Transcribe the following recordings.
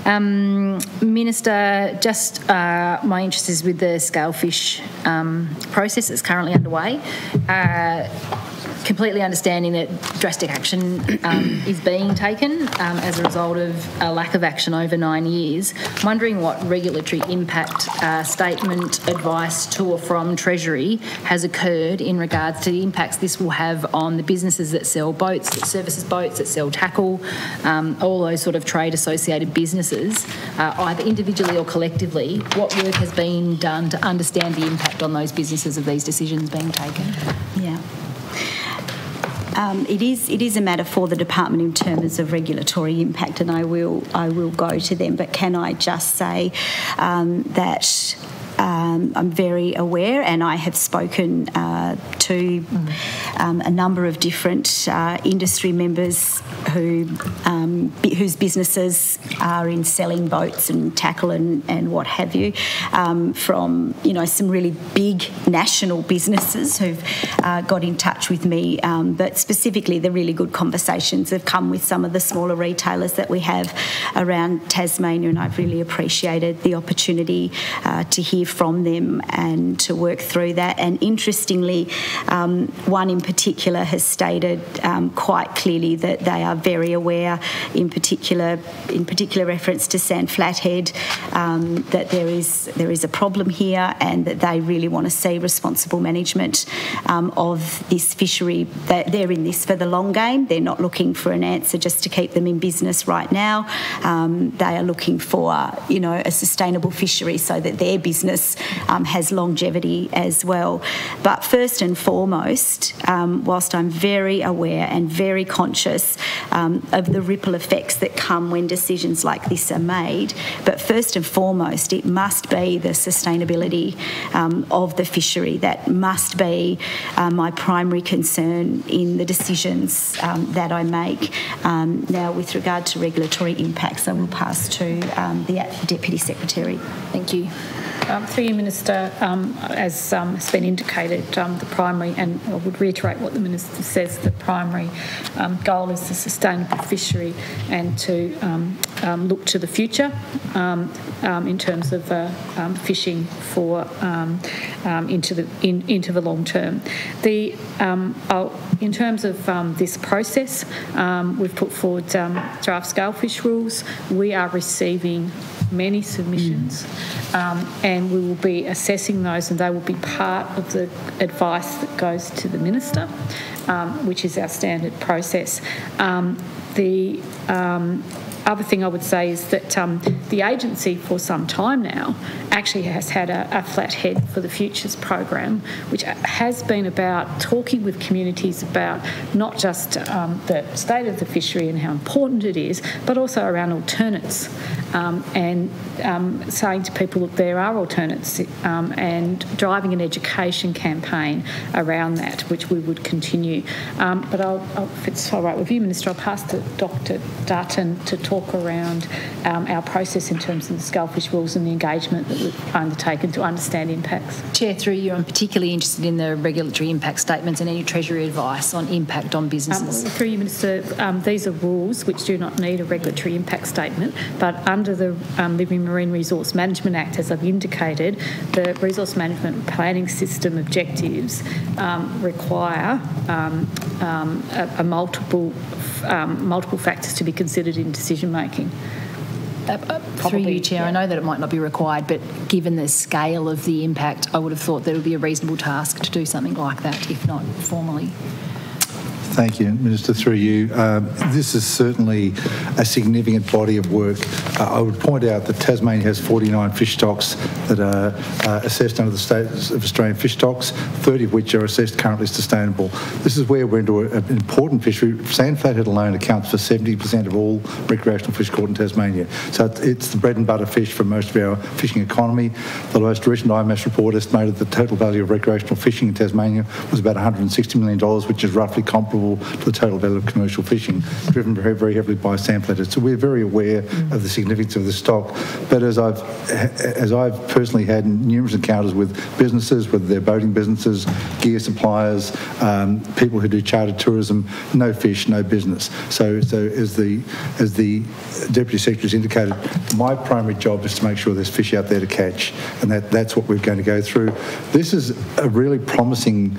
Minister, just my interest is with the scalefish process that's currently underway. Completely understanding that drastic action is being taken as a result of a lack of action over 9 years. I'm wondering what regulatory impact statement, advice to or from Treasury has occurred in regards to the impacts this will have on the businesses that sell boats, that services boats, that sell tackle, all those sort of trade-associated businesses, either individually or collectively. What work has been done to understand the impact on those businesses of these decisions being taken? Yeah. It is a matter for the department in terms of regulatory impact, and I will go to them. But can I just say that I'm very aware, and I have spoken to a number of different industry members whose businesses are in selling boats and tackle and what have you, from some really big national businesses who've got in touch with me, but specifically the really good conversations have come with some of the smaller retailers that we have around Tasmania, and I've really appreciated the opportunity to hear from them and to work through that. And interestingly, one in particular has stated quite clearly that they are very aware, in particular reference to Sand Flathead, that there is a problem here, and that they really want to see responsible management of this fishery. They're in this for the long game. They're not looking for an answer just to keep them in business right now. They are looking for a sustainable fishery so that their business has longevity as well. But first and foremost, whilst I'm very aware and very conscious of the ripple effects that come when decisions like this are made, but first and foremost, it must be the sustainability of the fishery. That must be my primary concern in the decisions that I make. Now, with regard to regulatory impacts, I will pass to the Deputy Secretary. Thank you. Through you, Minister, as has been indicated, the primary, and I would reiterate what the Minister says, the primary goal is the sustainable fishery and to look to the future in terms of fishing for into the long term. In terms of this process, we've put forward draft scalefish rules. We are receiving many submissions, and we will be assessing those, and they will be part of the advice that goes to the Minister, which is our standard process. The other thing I would say is that the agency for some time now actually has had a flathead for the Futures program, which has been about talking with communities about not just the state of the fishery and how important it is, but also around alternates, and saying to people, look, there are alternates, and driving an education campaign around that, which we would continue. But if it's all right with you, Minister, I'll pass to Dr. Dutton to talk around our process in terms of the scalefish rules and the engagement that we've undertaken to understand impacts. Chair, through you, I'm particularly interested in the regulatory impact statements and any Treasury advice on impact on businesses. Through you, Minister, these are rules which do not need a regulatory impact statement, but under the Living Marine Resource Management Act, as I've indicated, the resource management planning system objectives require multiple factors to be considered in decision making. Through you, Chair, yeah. I know that it might not be required, but given the scale of the impact, I would have thought that it would be a reasonable task to do something like that, if not formally. Thank you, Minister. Through you, this is certainly a significant body of work. I would point out that Tasmania has 49 fish stocks that are assessed under the Status of Australian Fish Stocks, 30 of which are assessed currently sustainable. This is where we're into an important fishery. Sand Flathead alone accounts for 70% of all recreational fish caught in Tasmania. So it's the bread and butter fish for most of our fishing economy. The most recent IMS report estimated the total value of recreational fishing in Tasmania was about $160 million, which is roughly comparable contribuable to the total value of commercial fishing, driven very, very heavily by sampler. So we're very aware of the significance of the stock. But as I've personally had numerous encounters with businesses, whether they're boating businesses, gear suppliers, people who do charter tourism, no fish, no business. So as the Deputy Secretary's indicated, my primary job is to make sure there's fish out there to catch, and that's what we're going to go through. This is a really promising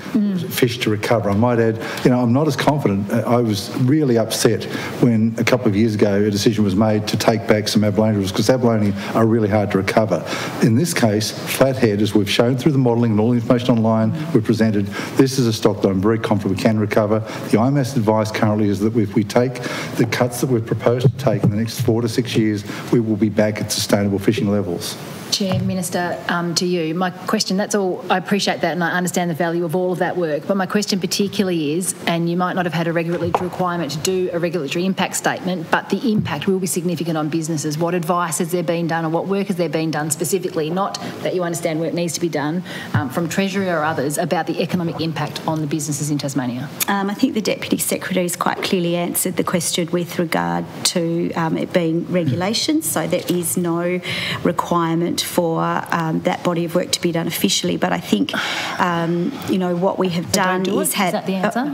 fish to recover. I might add, I'm not as confident. I was really upset when a couple of years ago a decision was made to take back some abalone because abalone are really hard to recover. In this case, flathead, as we've shown through the modelling and all the information online we've presented, this is a stock that I'm very confident we can recover. The IMAS advice currently is that if we take the cuts that we've proposed to take in the next 4 to 6 years, we will be back at sustainable fishing levels. Chair, Minister, to you. My question, that's all, I appreciate that and I understand the value of all of that work, but my question particularly is, and you might not have had a regulatory requirement to do a regulatory impact statement, but the impact will be significant on businesses. What advice has there been done or what work has there been done specifically, not that you understand work needs to be done, from Treasury or others about the economic impact on the businesses in Tasmania? I think the Deputy Secretary has quite clearly answered the question with regard to it being regulations, so there is no requirement for that body of work to be done officially. But I think, what we have done is had... Is that the answer?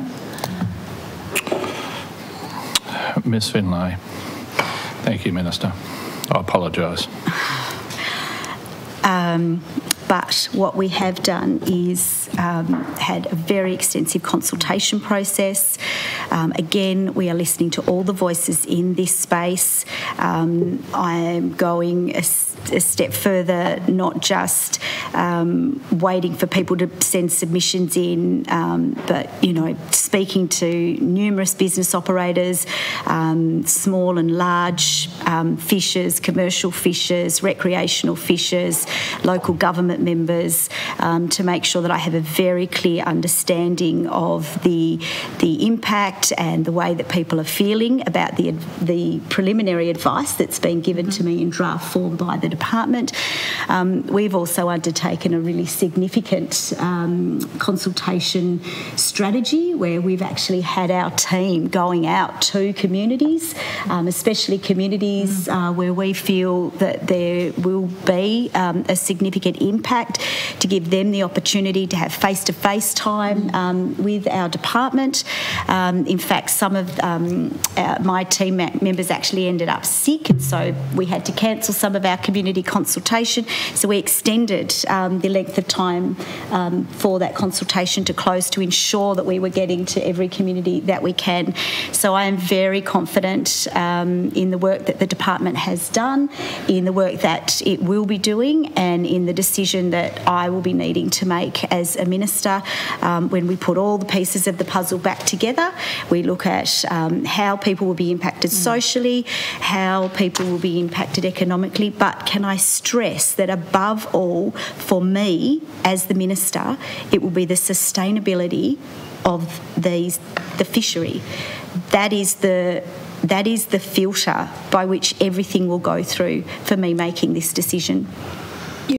Ms Finlay. Thank you, Minister. I apologise. But what we have done is had a very extensive consultation process. Again, we are listening to all the voices in this space. I am going a step further, not just waiting for people to send submissions in, but, speaking to numerous business operators, small and large fishers, commercial fishers, recreational fishers, local government members, to make sure that I have a very clear understanding of the impact and the way that people are feeling about the preliminary advice that's been given to me in draft form by the department. We've also undertaken a really significant consultation strategy where we've actually had our team going out to communities, especially communities where we feel that there will be a significant impact, to give them the opportunity to have face-to-face time with our department. In fact, some of my team members actually ended up sick, and so we had to cancel some of our community consultation. So we extended the length of time for that consultation to close to ensure that we were getting to every community that we can. So I am very confident in the work that the department has done, in the work that it will be doing, and in the decision that I will be needing to make as a minister when we put all the pieces of the puzzle back together. We look at how people will be impacted socially, how people will be impacted economically, but can I stress that above all, for me as the minister, it will be the sustainability of the fishery. That is the filter by which everything will go through for me making this decision.